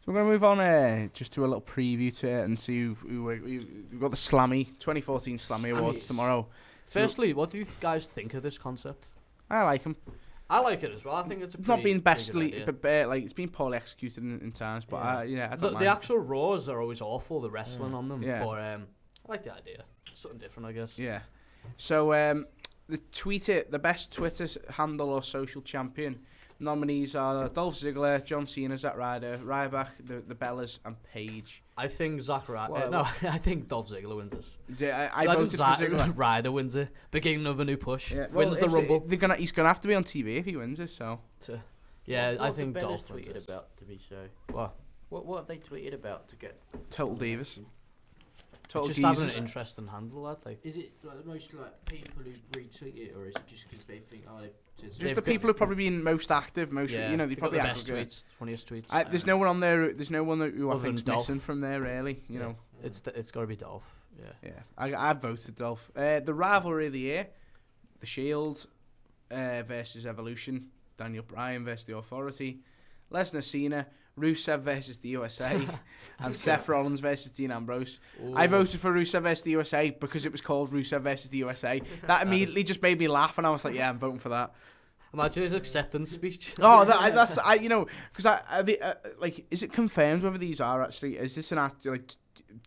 we're going to move on just to a little preview to it and see we've got the Slammy 2014 Slammy Awards tomorrow. Firstly, what do you guys think of this concept? I like them. I like it as well. I think it's a not been bestly, idea. but like it's been poorly executed in times. But I don't mind. The actual Raws are always awful. The wrestling on them, Yeah. but I like the idea. Something different, I guess. Yeah. So the best Twitter handle or social champion nominees are Dolph Ziggler, John Cena, Zack Ryder, Ryback, the Bellas, and Paige. I think Zack Ryder. Well, No, I think Dolph Ziggler wins this. I voted for Ziggler. Ryder wins it. Beginning of a new push. Yeah, wins the Rumble. He's gonna have to be on TV if he wins it. So. Yeah, what I think have the Dolph Bellas tweeted wins about to be so. What? What have they tweeted about to get Total Divas. Total just having an geezers. interesting handle, lad. Like, Is it like most like people who retweet it, or is it just because they think Just the people who've probably been most active, they they've probably got the best aggregate. tweets, funniest tweets. There's no one on there. There's no one who I Other think's than Dolph. missing from there. Really, you know. It's got to be Dolph. Yeah. Yeah, I voted Dolph. The rivalry of the year, the Shield versus Evolution, Daniel Bryan versus the Authority, Lesnar Cena, Rusev versus the USA, and Seth Rollins versus Dean Ambrose. Ooh. I voted for Rusev versus the USA because it was called Rusev versus the USA. That immediately just made me laugh, and I was like, yeah, I'm voting for that. Imagine his acceptance speech. Oh, that's because like, is it confirmed whether these are actually? Is this an act? Like,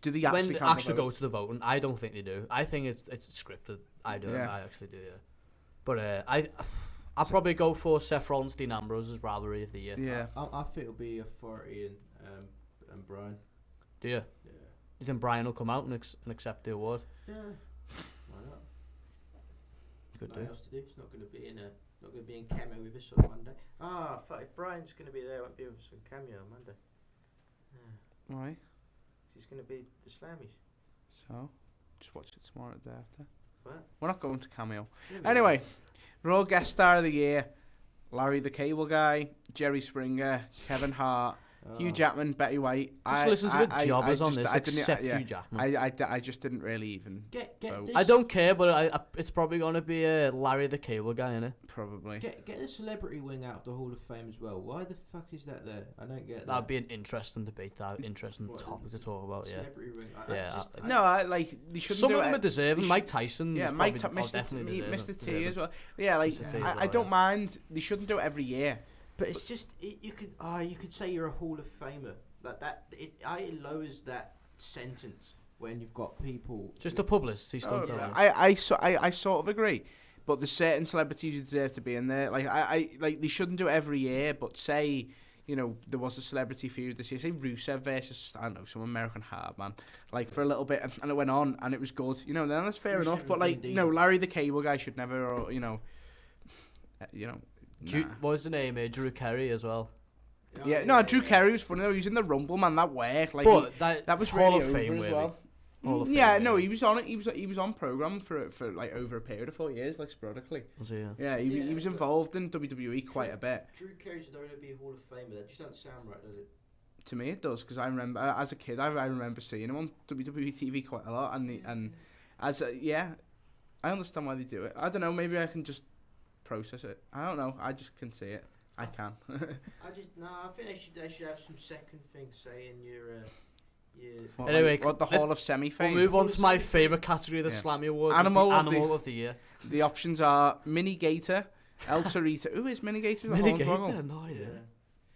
do they actually? When they count the actually go votes? to the voting, I don't think they do. I think it's scripted. I do. Yeah. I actually do. Yeah. But I'll probably go for Seth Rollins, Dean Ambrose's rivalry of the year. Yeah. I think it'll be Authority and Brian. Do you? Yeah. You think Brian will come out and accept the award? Yeah. Why not? Could Nothing do. else to do. He's not going to be in cameo with us on Monday. Fuck! If Brian's going to be there, won't be with us on cameo on Monday. Yeah. Why? He's going to be the Slammies. So, just watch it tomorrow the day after. What? We're not going to cameo. Yeah, Anyway, Raw guest star of the year: Larry the Cable Guy, Jerry Springer, Kevin Hart, Hugh Jackman, Betty White. Just listen to the jobbers on this, except Hugh Jackman. I just didn't really even. Get vote. this. I don't care, but it's probably going to be Larry the Cable Guy, innit? Probably. Get the celebrity wing out of the Hall of Fame as well. Why the fuck is that there? I don't get that. That'd be an interesting debate. Interesting What, topic to talk about. Yeah. Celebrity ring. They shouldn't Some do of them it. are deserving. they Mike Tyson. Yeah, is Mike probably- Mr. definitely T deserving. as well. Yeah, like Mr. T as I well, don't yeah. mind. They shouldn't do it every year. But it's just you could say you're a Hall of Famer. It lowers that sentence when you've got people. Just the publicity stuff. Oh, don't it? I sort of agree, but there's certain celebrities who deserve to be in there. Like I like they shouldn't do it every year. But say there was a celebrity feud this year. Say Rusev versus I don't know some American hard man. Like for a little bit, and it went on, and it was good. Then that's fair Rusev enough. But and like Vin Diesel. Larry the Cable Guy should never. Or, nah. What was the name? Drew Carey as well. Yeah, no, Drew Carey was funny though. He was in the Rumble, man. That worked. Like, But that was Hall really of over Fame as worthy. well. Hall of Fame Yeah, no, worthy. he was on it. He was on program for like over a period of 4 years, like sporadically. Was he? Yeah. Yeah, he was involved in WWE quite a bit. Drew Carey should only be a Hall of Famer. That just doesn't sound right, does it? To me, it does because I remember as a kid, I remember seeing him on WWE TV quite a lot, and I understand why they do it. I don't know. Maybe I can just process it. I don't know. I just can see it. I can. I think they should have some second thing saying you're. What, Anyway, like, what the Hall of Semi We'll fame. move on to my favourite category of the Yeah. Slammy Awards. Animal Animal, of the- Animal of the Year. The options are Mini Gator, El Torito. Who is Mini Gator? The Mini Hornswoggle? Gator? No idea.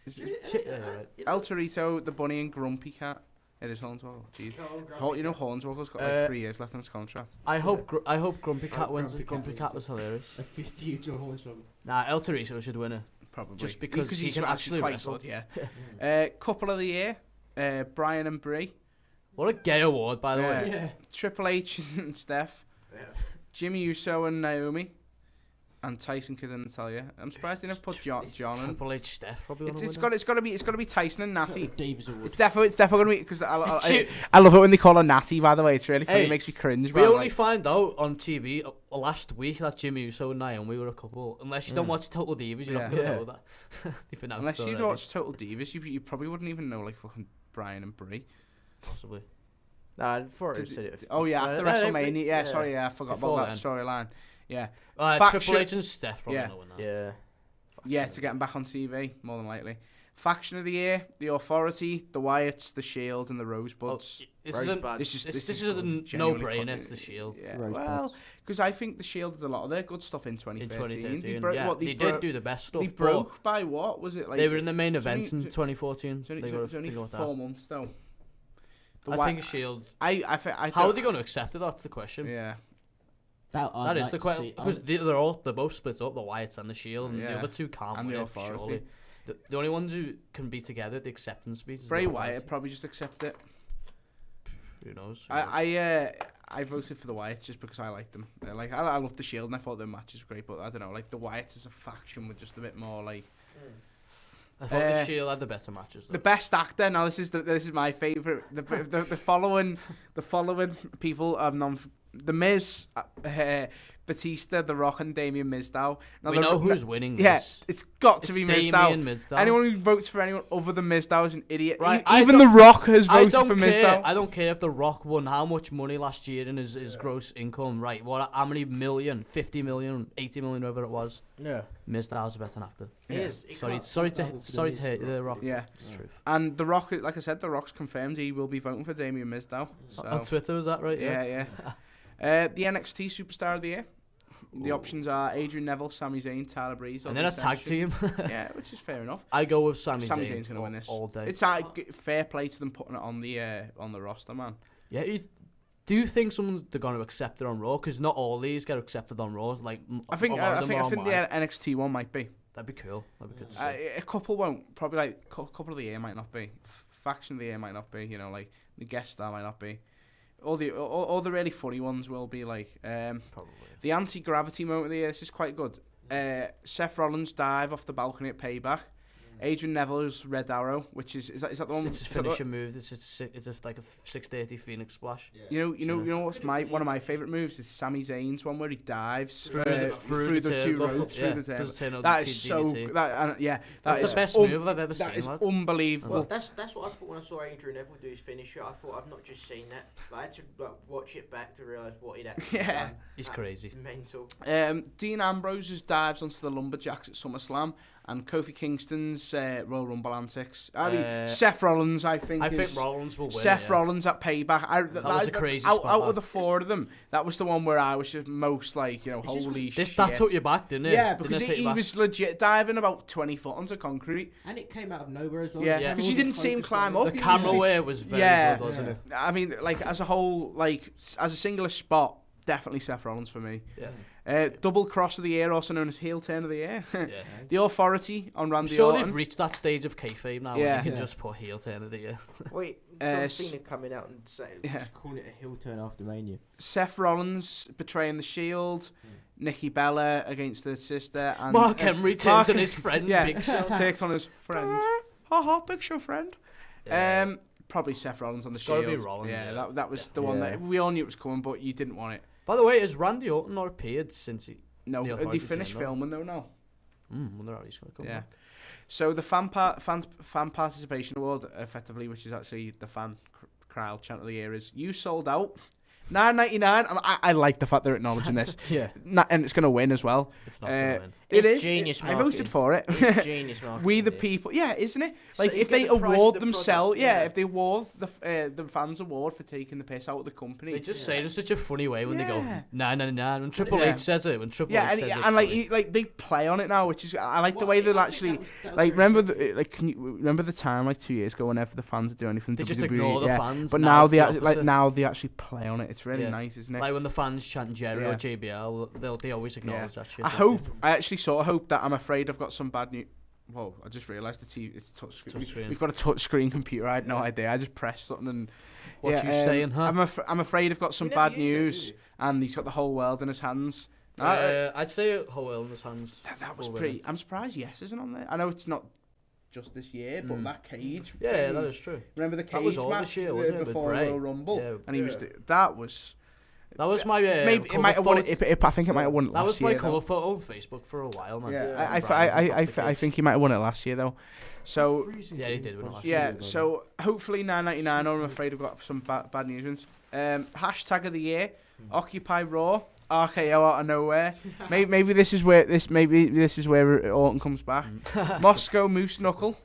Is Yeah. it Right. El Torito, the Bunny, and Grumpy Cat? It is Hornswoggle. Jeez. Hornswoggle's got like 3 years left on his contract. I hope Grumpy Cat wins. Grumpy Grumpy Cat Cat wins was hilarious. A fifth year to Hornswoggle. Nah, El Torito should win it. Probably. Just because he he's can actually quite wrestle. good, yeah. Couple of the year, Brian and Brie. What a gay award, by the way. Yeah. Triple H and Steph. Yeah. Jimmy Uso and Naomi. And Tyson Kidd and Natalia. I'm surprised they didn't put John in. Triple H Steph probably It's gonna got to be Tyson and Natty. Davis Award. It's definitely going to be because I love it when they call her Natty. By the way, it's really funny. Hey, It makes me cringe. We man, only like, find out on TV last week that Jimmy Uso and Naomi were a couple. Unless you don't watch Total Divas, you're not gonna know that. If unless you watch Total Divas, you probably wouldn't even know like fucking Brian and Brie. possibly. Nah, before it said it. Oh yeah, after WrestleMania. Yeah, sorry, I forgot Before about that storyline. Yeah. Triple Faction- H and Steph probably Yeah. know that. Yeah. Yeah, to get him back on TV, more than likely. Faction of the year: The Authority, the Wyatts, the Shield, and the Rosebuds. This Rosebud. is This a genuinely no-brainer. quite- It's the Shield. Yeah, Rosebuds. well, because I think the Shield did a lot of their good stuff in 2013. In 2013, They broke, yeah, what, they did do the best stuff. They but broke by what was it like? they were in the main it's only- event in 2014. It's only, They it's got it's only figure out 4 that. months though. I think Shield. I How are they going to accept it? That's the question. Yeah. That is the question, because they're both split up, the Wyatts and the Shield, and the Yeah. other two can't And win the it, Authority. surely. The only ones who can be together at the acceptance speech is Bray the Wyatt Authority. probably just accept it. Who knows? I voted for the Wyatts just because I like them. I love the Shield and I thought their matches were great, but I don't know, like the Wyatts as a faction were just a bit more like. I thought the Shield had the better matches. Though. The best actor. Now this is my favorite. The following people have The Miz, Batista, The Rock, and Damien Mizdow. Now we know who's winning. Yeah, This. it's got to It's be Damien Mizdow. Mizdow. Anyone who votes for anyone other than Mizdow is an idiot. Right, Even The Rock has I voted don't for care. Mizdow. I don't care if The Rock won how much money last year in his gross income. Right, how many million? 50 million, 80 million, whatever it was. Yeah. Mizdow's a better actor. He is. He Sorry can't- to hate you, The Rock. Yeah. It's the truth. And The Rock, like I said, The Rock's confirmed he will be voting for Damien Mizdow. So. On Twitter, is that right? Yeah. The NXT Superstar of the Year. The options are Adrian Neville, Sami Zayn, Tyler Breeze. And then a tag team. Yeah, which is fair enough. I go with Sami Sami Zayn Zayn's gonna win this all day. It's fair play to them putting it on the roster, man. Yeah, do you think they're going to accept it on Raw? Because not all these get accepted on Raw. Like I think a lot of them are the online. NXT one might be. That'd be cool. That'd be good to see. A couple won't. Probably like couple of the year might not be. Faction of the year might not be. You know, like the guest star might not be. All the really funny ones will be like. Probably. The anti-gravity moment of the year. This is quite good. Seth Rollins dive off the balcony at Payback. Adrian Neville's Red Arrow, which is that the one? It's his finishing move. It's like a 630 Phoenix splash. You know what's one of my favourite moves is Sami Zayn's one where he dives through the two ropes through the table. That is so That's the best move I've ever seen. That is lad. unbelievable. Well, that's what I thought when I saw Adrian Neville do his finisher. I thought I've not just seen that. I had to watch it back to realise what he'd actually done. He's That's crazy. Mental. Dean Ambrose's dives onto the Lumberjacks at SummerSlam, and Kofi Kingston's Royal Rumble antics. I mean, Seth Rollins, I think Rollins will win. Seth Rollins at Payback. That was a crazy out spot, of the four of them, that was the one where I was just most like, holy shit. That took you back, didn't it? Yeah, because he was legit diving about 20 foot onto concrete. And it came out of nowhere as well. Yeah, because you didn't see him climb up. The camera wear was very good, wasn't it? I mean, like as a whole, like as a singular spot, definitely Seth Rollins for me. Yeah. Double cross of the year, also known as heel turn of the year. Yeah. The Authority on Randy So Orton. they've reached that stage of kayfabe now where you can just put heel turn of the year. Wait, John Cena coming out and just calling it a heel turn after Mania. Seth Rollins betraying the Shield. Nikki Bella against her sister. And Mark Henry turns on his friend Big Show. Takes on his friend. Big Show friend. Yeah. Probably Seth Rollins on the It's Shield. gotta be Rollins, yeah. That was the one that we all knew it was coming, but you didn't want it. By the way, has Randy Orton not appeared since he... No, The they Authority finished turned up? filming though now. Wonder how he's going to come back. So the fan participation award, effectively, which is actually the fan crowd chant of the year, is You Sold Out. $9.99. I like the fact they're acknowledging this. And it's going to win as well. It's not going to win. It is. Genius I voted for it. Genius marketing. We the people. Yeah, isn't it? So Like you if get they the price award of the themselves, product, if they award the fans award for taking the piss out of the company. They just say it in such a funny way when they go, Yeah. nah. When Triple Yeah. H says it, and funny. like they play on it now, which is I like the way they'll actually that was like very remember good. can you remember the time like 2 years ago whenever the fans would do anything They WWE, just ignore the fans. but now it's they the actually opposite. play on it. It's really Yeah. nice, isn't it? Like when the fans chant Jerry Yeah. or JBL, they always acknowledge that shit. I actually sort of hope that I'm afraid I've got some bad news. Whoa, I just realised it's touchscreen. We've got a touchscreen computer. I had no idea. I just pressed something and... What you saying, huh? I'm afraid I've got some bad news and he's got the whole world in his hands. I'd say Howell in his hands. That was pretty... I'm surprised Yes isn't on there. I know it's not just this year, but that cage... Yeah, that is true. Remember the That was cage all match this year, wasn't it, before with Bray? Royal Rumble? Yeah. And he was... That was... That was my maybe it might have won it. I think it might have won it that last was year. my cover photo on Facebook for a while, man. Yeah, I think he might have won it last year though. So yeah, he did win it last year. yeah, so hopefully $9.99. I'm afraid I've got some bad news ones. Hashtag of the year: Occupy Raw. RKO out of nowhere. maybe this is where Orton comes back. Moscow Moose Knuckle.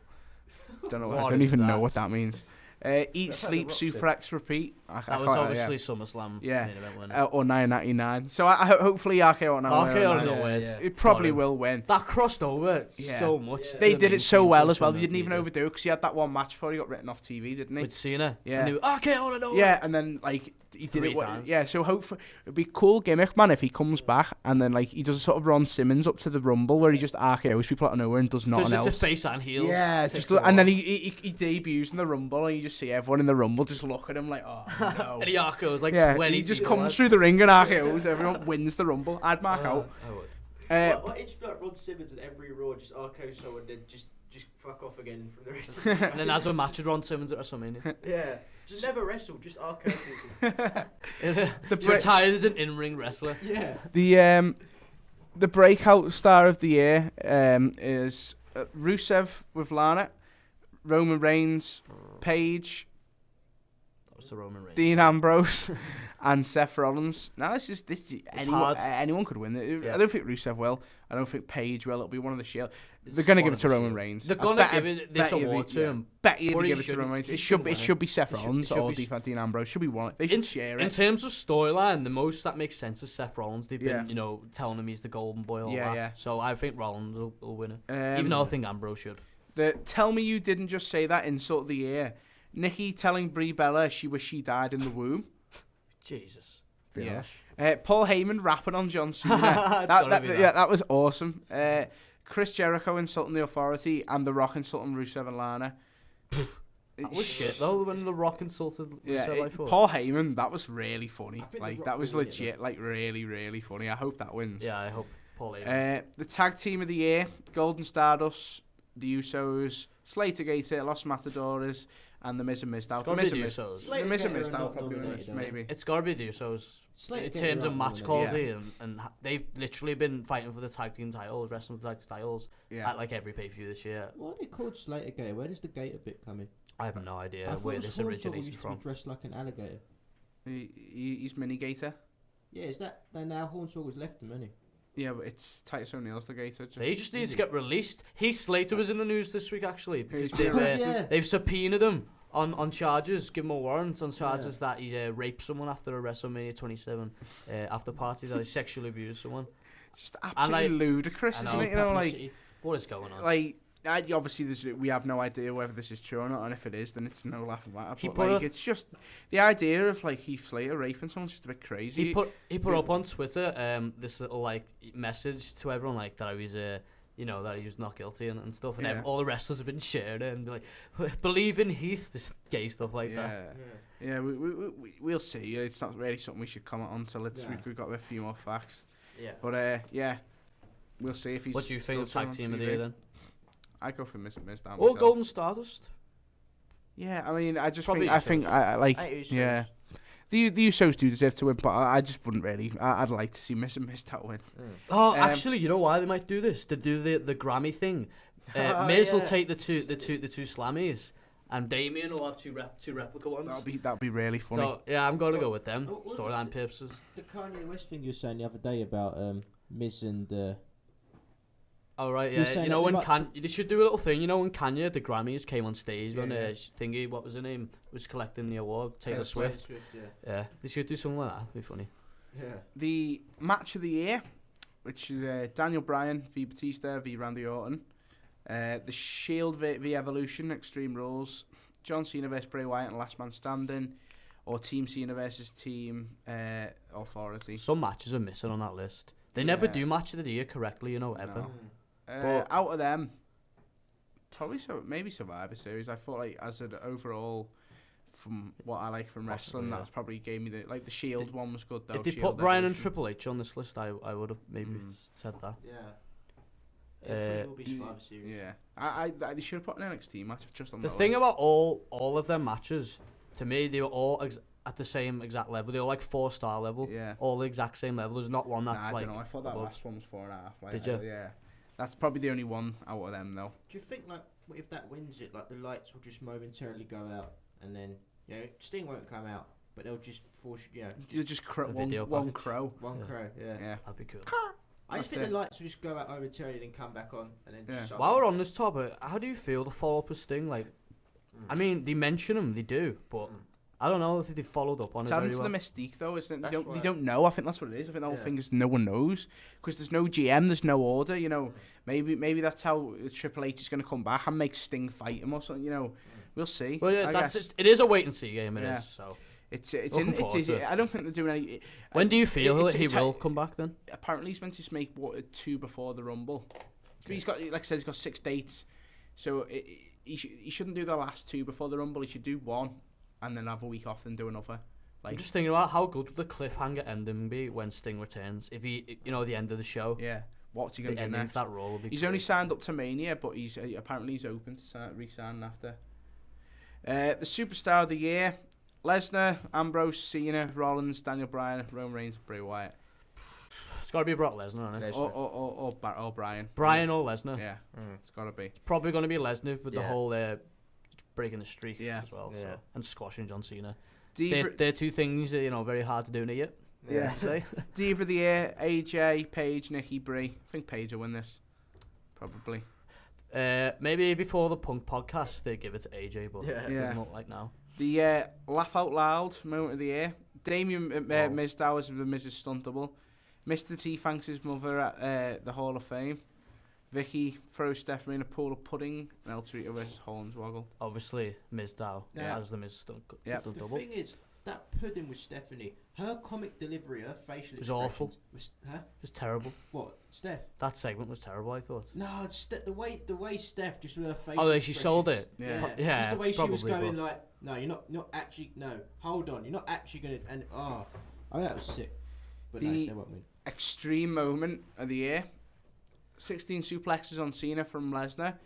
Don't know. What I don't is even know that? what that means. Eat, That's like sleep, the Rock Super said. X, repeat. That was obviously SummerSlam. Yeah. Main event winner. Or 9.99. So I hopefully RKO on RKO 9.99. no way. yeah. It probably Sorry. will win. That crossed over Yeah. so much. Yeah. to They the did it so mainstream well as well. social They didn't even media. overdo it because he had that one match before he got written off TV, didn't he? With Cena. Yeah. And he was, RKO on nowhere. Yeah, and then like he did 3 it. times. Yeah, so hopefully it'd be a cool gimmick, man, if he comes back and then like he does a sort of Ron Simmons up to the Rumble where he just RKOs people out of nowhere and does nothing Because else. it's a face and heels. Yeah, Takes just it and then off. he debuts in the Rumble and you just see everyone in the Rumble just look at him like, oh no. And he RKO's like Yeah, 20. he just people. comes through the ring and RKOs. Everyone wins the Rumble. I'd mark out. I would. What it'd be like Ron Simmons at every Raw, just RKO someone, then just fuck off again from the rest of the And then has a match with Ron Simmons at WrestleMania. Yeah. Just never wrestle, just RKO people. He retired as an in-ring wrestler. Yeah. The breakout star of the year is Rusev with Lana, Roman Reigns, Paige, That was the Roman Reigns. Dean Ambrose, and Seth Rollins. Now this is hard. anyone could win it. Yeah. I don't think Rusev will. I don't think Paige will. It'll be one of the Shield. They're It's gonna one give of it to the Roman Shield. Reigns. They're I gonna bet- give it this bet you award they- to yeah. him. Bet you But they he give it to shouldn't- Roman Reigns. he It shouldn't should be win Seth It should- Rollins it should or be Dean Ambrose. Should be one. They should share In it. terms of storyline, the most that makes sense is Seth Rollins. They've Yeah. been, telling him he's the golden boy. All Yeah, that. yeah. So I think Rollins will win it. Even though I think Ambrose should. Tell me you didn't just say that insult of the year. Nikki telling Brie Bella she wished she died in the womb. Jesus. Yeah. Paul Heyman rapping on John Cena. gotta be that. Yeah, that was awesome. Chris Jericho insulting the Authority and The Rock insulting Rusev and Lana. That was shit though when The Rock insulted Yeah, Rusev, I thought. Paul Heyman, that was really funny. I think The Like Rock that was will win it, legit, like really, really funny. I hope that wins. Yeah, I hope Paul Heyman. The tag team of the year: Golden Stardust, the Usos, Slater Gator, Los Matadores, and the Miz and Mizdow. gotta be the Usos. The Miz and Slater Gator are Mizdow not probably win nominated, this, are they? maybe. It's gotta be the Usos. Slater In Gator terms of aren't match nominated. quality, and they've literally been fighting for the tag team titles, wrestling for the tag team titles Yeah. at like every pay-per-view this year. Why are they called Slater Gator? Where does the gator bit come in? I have no idea I thought where it was this Hornswoggle originated used to from. be dressed like an alligator. He's Mini Gator. Yeah, is that now Hornswoggle's left them, isn't he? Yeah, but it's Titus O'Neil's the Gator. They just need to get released. Heath Slater was in the news this week actually because Who's they've, been arrested? they've subpoenaed him on charges, give him a warrant on charges that he raped someone after a WrestleMania 27 after party, that he sexually abused someone. It's just absolutely ludicrous, I isn't know, it? You know, like, Publicity. What is going on? obviously we have no idea whether this is true or not, and if it is, then it's no laughing matter. He But put like, a- it's just the idea of like Heath Slater raping someone's just a bit crazy. He put up on Twitter this little like message to everyone like that he was that he was not guilty and stuff, and Yeah. all the wrestlers have been sharing it and be like believe in Heath, just gay stuff like that. Yeah, we'll see. It's not really something we should comment on until we've got a few more facts. Yeah. But yeah, we'll see if he's. What do you think of still tag still on team of the TV. year then? I go for Miz down. Or myself. Golden Stardust? Yeah, I mean, I just Probably think I like. I Usos. Yeah, the Usos do deserve to win, but I just wouldn't really. I'd like to see Miz and Mizdow win. Oh, Um, actually, you know why they might do this? They do the Grammy thing. Miz will take the two Slammies, and Damien will have two replica ones. That'd be really funny. So yeah, I'm gonna go with them. What- Storyline purposes. The Kanye West thing you were saying the other day about Miz and Oh right, You're yeah. saying You know that when you might- they should do a little thing. You know when Kanye the Grammys came on stage when Yeah. Thingy, what was her name, was collecting the award, Taylor Swift. Yeah, they should do something like that. It'd be funny. Yeah. The match of the year, which is Daniel Bryan v Batista v Randy Orton, the Shield v Evolution, Extreme Rules, John Cena vs Bray Wyatt and Last Man Standing, or Team Cena versus Team Authority. Some matches are missing on that list. They never Yeah. do match of the year correctly, ever. No. But- Out of them, probably maybe Survivor Series. I thought like as an overall, from what I like from Possibly, wrestling, yeah. that's probably gave me the the Shield one was good though. If they Shield put Bryan and Evolution. Triple H on this list, I would have maybe said that. Yeah. Uh, It will be Survivor Series. Yeah, I they should have put an NXT match just on The that thing list. about all of their matches, to me, they were all at the same exact level. They were like 4-star level. Yeah. All the exact same level. There's not one that's I like. don't know. I thought that above. last one was 4.5. Like, Did you? Yeah. That's probably the only one out of them, though. Do you think like if that wins it, like the lights will just momentarily go out, and then Sting won't come out, but they'll just force You just A video one package. crow. one Yeah. crow. Yeah. Yeah. That'd be cool. I just That's think it. the lights will just go out momentarily, then come back on, and then Yeah. just While we're on this topic, how do you feel the follow-up of Sting? Like, I mean, they mention him, they do, but I don't know if they followed up on It's it adding very to well. the mystique, though, isn't it? They That's don't, they right. don't know. I think that's what it is. I think the whole Yeah. thing is no one knows because there's no GM, there's no order. You know, maybe that's how Triple H is going to come back and make Sting fight him or something. You know, we'll see. Well, yeah, I that's guess it is a wait and see game. It is. Yeah. So, it's Looking forward to it. I don't think they're doing any. when do you feel it's- that he it's will come back then? Apparently, he's meant to make 2 before the Rumble. But he's got, like I said, he's got 6 dates, so he shouldn't do the last 2 before the Rumble. He should do 1 and then have a week off and do another. I'm Like, just thinking about how good would the cliffhanger ending be when Sting returns. If he, the end of the show, yeah, what's he the going to do ending next? to that role would be. He's great. only signed up to Mania, but apparently he's open to re-signing after. The Superstar of the Year: Lesnar, Ambrose, Cena, Rollins, Daniel Bryan, Roman Reigns, Bray Wyatt, It's got to be Brock Lesnar, isn't it? Lesnar. or Bryan. Bryan or Lesnar. Yeah, it's got to be. It's probably going to be Lesnar with the Yeah. whole breaking the streak Yeah. as well. Yeah. So, and squashing John Cena. Diva, They're 2 things that, very hard to do in a year. Yeah. Say. Diva of the Year: AJ, Paige, Nikki, Brie. I think Paige will win this. Probably. Maybe before the Punk podcast they give it to AJ, but Yeah. it Yeah. doesn't look like now. The Laugh Out Loud moment of the year: Damien Mizdow as the Mrs. Stuntable. Mr. T thanks his mother at the Hall of Fame. Vicky throws Stephanie in a pool of pudding. And El Torito versus Hornswoggle. Obviously, Miz Dow Yeah. as the Miz Stunt, Yeah. stunt The double. thing is, that pudding with Stephanie, her comic delivery, her facial was awful. expressions was, huh? It was terrible. What, Steph? That segment was terrible, I thought. No, it's the way Steph just with her face. Oh, she sold it. Yeah. Yeah, Just the way she was probably, going but- like, no, you're not actually. No, hold on, you're not actually gonna. And oh, that was sick. But no, The- they won't win. Extreme moment of the year: 16 suplexes on Cena from Lesnar.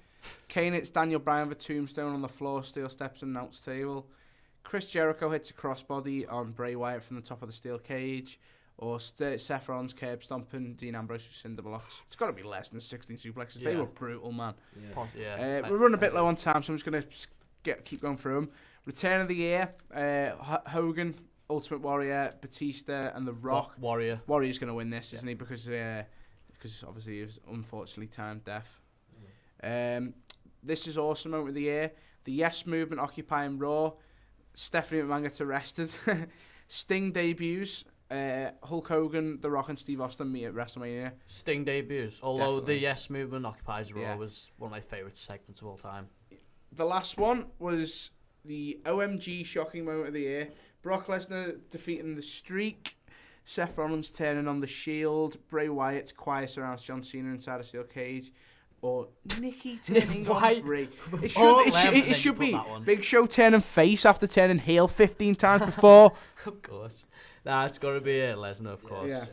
Kane hits Daniel Bryan with a tombstone on the floor, steel steps and announce table. Chris Jericho hits a crossbody on Bray Wyatt from the top of the steel cage. Or Seth Rollins curb stomping Dean Ambrose with cinder blocks. It's got to be less than 16 suplexes. They Yeah. were brutal, man. Yeah. We're running a bit low on time, so I'm just going to keep going through them. Return of the Year: Hogan, Ultimate Warrior, Batista, and The Rock. Warrior. Warrior's going to win this, isn't he? Because obviously he was unfortunately timed deaf. This is awesome moment of the year: the Yes Movement occupying Raw. Stephanie McMahon gets arrested. Sting debuts. Hulk Hogan, The Rock, and Steve Austin meet at WrestleMania. Sting debuts. Although Definitely. the Yes Movement occupies Raw Yeah. was one of my favourite segments of all time. The last one was the OMG shocking moment of the year: Brock Lesnar defeating the Streak. Seth Rollins turning on the Shield. Bray Wyatt's quiet surrounds John Cena inside a steel cage. Or Nikki turning Why? on Bray. It All should, them, it and then should you put be that one. Big Show turning face after turning heel 15 times before. Of course. Nah, it's got to be Lesnar, of course. Yeah.